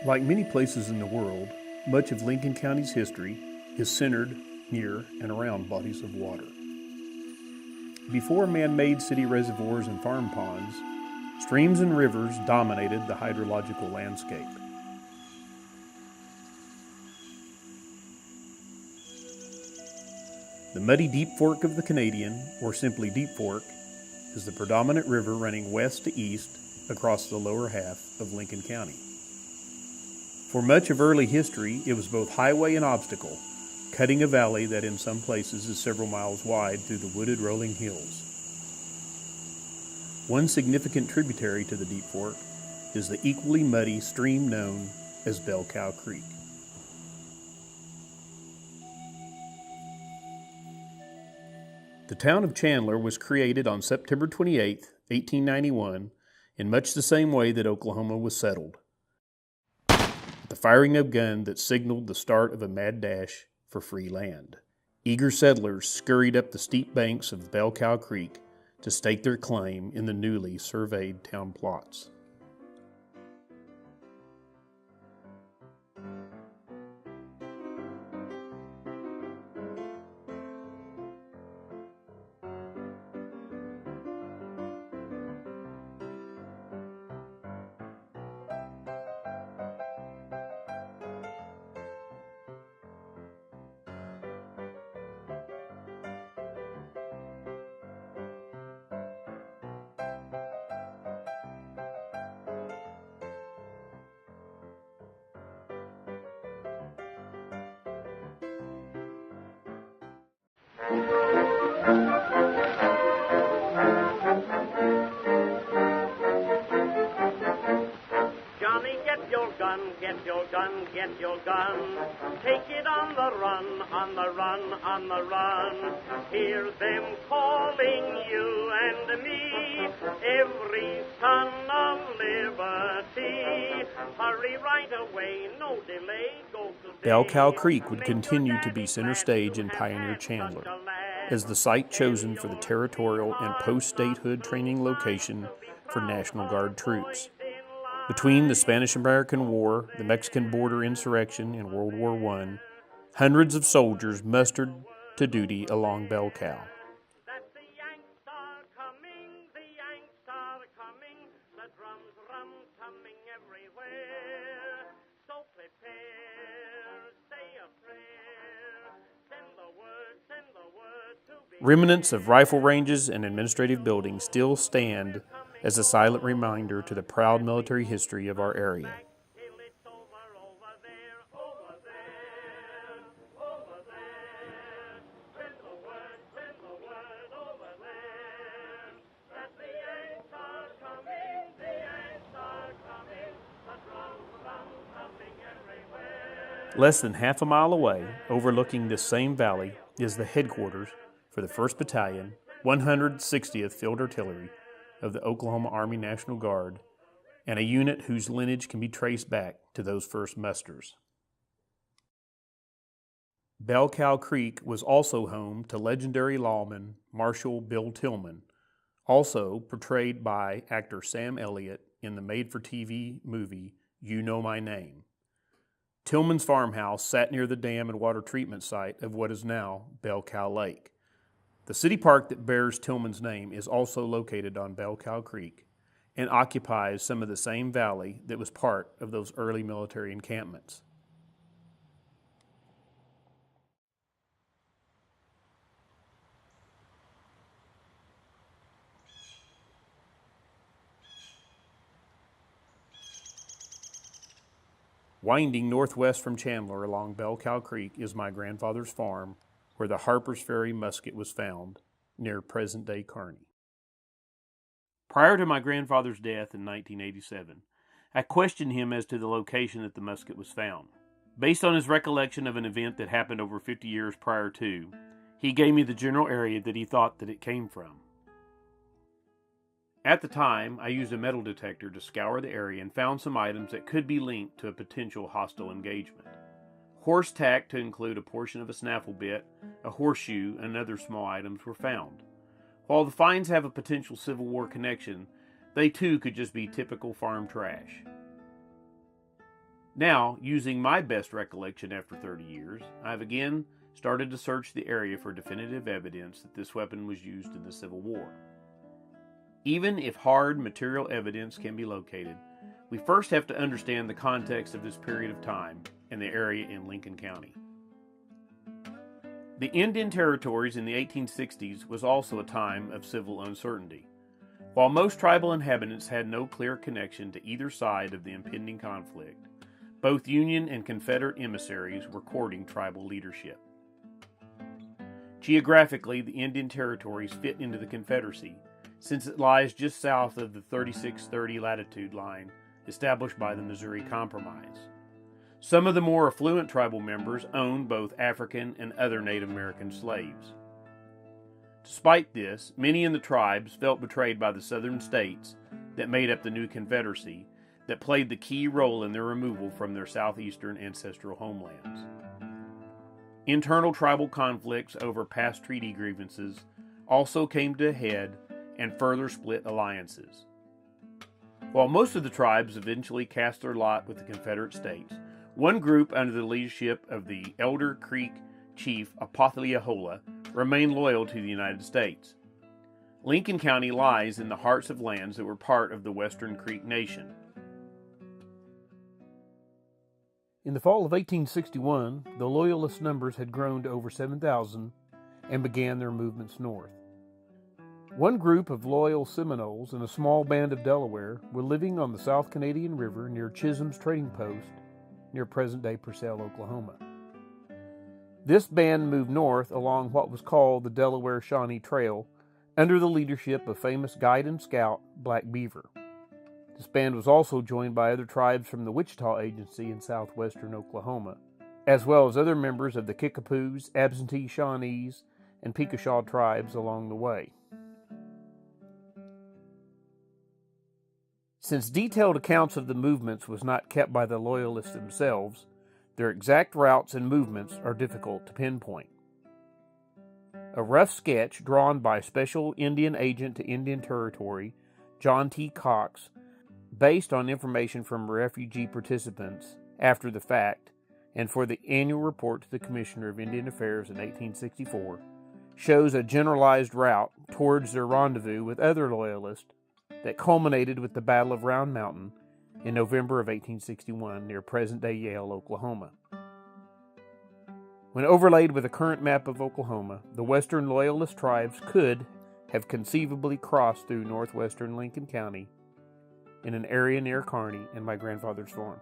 Like many places in the world, much of Lincoln County's history is centered near and around bodies of water. Before man-made city reservoirs and farm ponds, streams and rivers dominated the hydrological landscape. The muddy Deep Fork of the Canadian, or simply Deep Fork, is the predominant river running west to east across the lower half of Lincoln County. For much of early history, it was both highway and obstacle, cutting a valley that in some places is several miles wide through the wooded rolling hills. One significant tributary to the Deep Fork is the equally muddy stream known as Bell Cow Creek. The town of Chandler was created on September 28, 1891, in much the same way that Oklahoma was settled. The firing of gun that signaled the start of a mad dash for free land. Eager settlers scurried up the steep banks of Bell Cow Creek to stake their claim in the newly surveyed town plots. Johnny, get your gun, get your gun, get your gun. Take it on the run, on the run, on the run. Hear them calling you and me, every son of liberty. Hurry right away, no delay, go today. Bell Cow Creek would continue to be center stage in pioneer Chandler, as the site chosen for the territorial and post-statehood training location for National Guard troops. Between the Spanish-American War, the Mexican border insurrection, and World War I, hundreds of soldiers mustered to duty along Bell Cow. Remnants of rifle ranges and administrative buildings still stand as a silent reminder to the proud military history of our area. Less than half a mile away, overlooking this same valley, is the headquarters for the 1st Battalion, 160th Field Artillery of the Oklahoma Army National Guard, and a unit whose lineage can be traced back to those first musters. Bell Cow Creek was also home to legendary lawman Marshal Bill Tillman, also portrayed by actor Sam Elliott in the made-for-TV movie You Know My Name. Tillman's farmhouse sat near the dam and water treatment site of what is now Bell Cow Lake. The city park that bears Tillman's name is also located on Bell Cow Creek and occupies some of the same valley that was part of those early military encampments. Winding northwest from Chandler along Bell Cow Creek is my grandfather's farm, where the Harper's Ferry musket was found, near present-day Kearney. Prior to my grandfather's death in 1987, I questioned him as to the location that the musket was found. Based on his recollection of an event that happened over 50 years prior to, he gave me the general area that he thought that it came from. At the time, I used a metal detector to scour the area and found some items that could be linked to a potential hostile engagement. Horse tack to include a portion of a snaffle bit, a horseshoe, and other small items were found. While the finds have a potential Civil War connection, they too could just be typical farm trash. Now, using my best recollection after 30 years, I have again started to search the area for definitive evidence that this weapon was used in the Civil War. Even if hard material evidence can be located, we first have to understand the context of this period of time and the area in Lincoln County. The Indian Territories in the 1860s was also a time of civil uncertainty. While most tribal inhabitants had no clear connection to either side of the impending conflict, both Union and Confederate emissaries were courting tribal leadership. Geographically, the Indian Territories fit into the Confederacy, since it lies just south of the 3630 latitude line established by the Missouri Compromise. Some of the more affluent tribal members owned both African and other Native American slaves. Despite this, many in the tribes felt betrayed by the southern states that made up the new Confederacy that played the key role in their removal from their southeastern ancestral homelands. Internal tribal conflicts over past treaty grievances also came to a head and further split alliances. While most of the tribes eventually cast their lot with the Confederate States, one group under the leadership of the Elder Creek chief Apothiahola remained loyal to the United States. Lincoln County lies in the hearts of lands that were part of the Western Creek Nation. In the fall of 1861, the Loyalist numbers had grown to over 7,000 and began their movements north. One group of loyal Seminoles and a small band of Delaware were living on the South Canadian River near Chisholm's Trading Post near present-day Purcell, Oklahoma. This band moved north along what was called the Delaware-Shawnee Trail under the leadership of famous guide and scout Black Beaver. This band was also joined by other tribes from the Wichita Agency in southwestern Oklahoma, as well as other members of the Kickapoos, Absentee Shawnees, and Pickashaw tribes along the way. Since detailed accounts of the movements was not kept by the Loyalists themselves, their exact routes and movements are difficult to pinpoint. A rough sketch drawn by Special Indian Agent to Indian Territory John T. Cox, based on information from refugee participants after the fact and for the annual report to the Commissioner of Indian Affairs in 1864, shows a generalized route towards their rendezvous with other Loyalists that culminated with the Battle of Round Mountain in November of 1861 near present-day Yale, Oklahoma. When overlaid with a current map of Oklahoma, the western Loyalist tribes could have conceivably crossed through northwestern Lincoln County in an area near Kearney and my grandfather's farm.